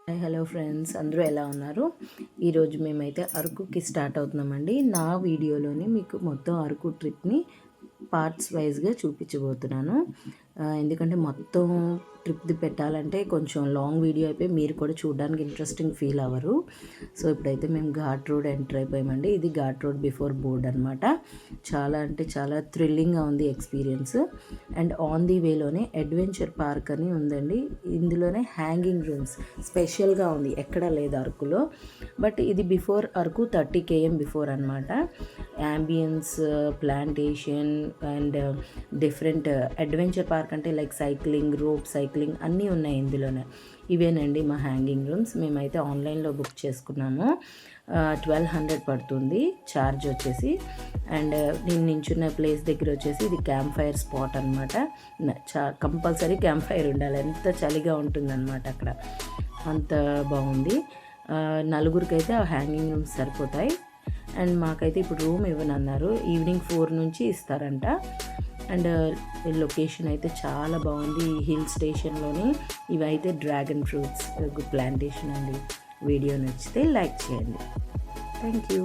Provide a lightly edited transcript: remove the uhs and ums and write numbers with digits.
Hi hello friends, అందరూ ఎలా ఉన్నారు? ఈరోజు మేమైతే అరకుకి స్టార్ట్ అవుతున్నామండి. నా వీడియోలోని మీకు మొత్తం అరకు ట్రిప్ని పార్ట్స్ వైజ్గా చూపించబోతున్నాను. ఎందుకంటే మొత్తం ట్రిప్ది పెట్టాలంటే కొంచెం లాంగ్ వీడియో అయిపోయి మీరు కూడా చూడడానికి ఇంట్రెస్టింగ్ ఫీల్ అవ్వరు. సో ఇప్పుడైతే మేము ఘాట్ రోడ్ ఎంటర్ అయిపోయామండి. ఇది ఘాట్ రోడ్ బిఫోర్ బోర్డ్ అనమాట. చాలా అంటే చాలా థ్రిల్లింగ్గా ఉంది ఎక్స్పీరియన్స్. అండ్ ఆన్ ది వేలోనే అడ్వెంచర్ పార్క్ అని ఉందండి. ఇందులోనే హ్యాంగింగ్ రూమ్స్ స్పెషల్గా ఉంది, ఎక్కడా లేదు అరకులో. బట్ ఇది బిఫోర్ అరకు 30 km బిఫోర్ అనమాట. Ambience, plantation and different adventure park అంటే లైక్ సైక్లింగ్, రోప్ సైక్లింగ్ అన్నీ ఉన్నాయి ఇందులోనే. ఇవేనండి మా హ్యాంగింగ్ రూమ్స్. మేమైతే ఆన్లైన్లో బుక్ చేసుకున్నాము. 1200 పడుతుంది ఛార్జ్ వచ్చేసి. అండ్ నేను నించున్న ప్లేస్ దగ్గర వచ్చేసి ఇది క్యాంప్ ఫైర్ స్పాట్ అనమాట. కంపల్సరీ క్యాంప్ ఫైర్ ఉండాలి, ఎంత చలిగా ఉంటుందన్నమాట అక్కడ. అంత బాగుంది. నలుగురికైతే ఆ హ్యాంగింగ్ రూమ్స్ సరిపోతాయి. అండ్ మాకైతే ఇప్పుడు రూమ్ ఇవ్వనన్నారు, ఈవినింగ్ 4 నుంచి ఇస్తారంట. అండ్ లొకేషన్ అయితే చాలా బాగుంది. ఈ హిల్ స్టేషన్లోని ఇవైతే డ్రాగన్ ఫ్రూట్స్ ప్లాంటేషన్ అండి. వీడియో నచ్చితే లైక్ చేయండి. Thank you.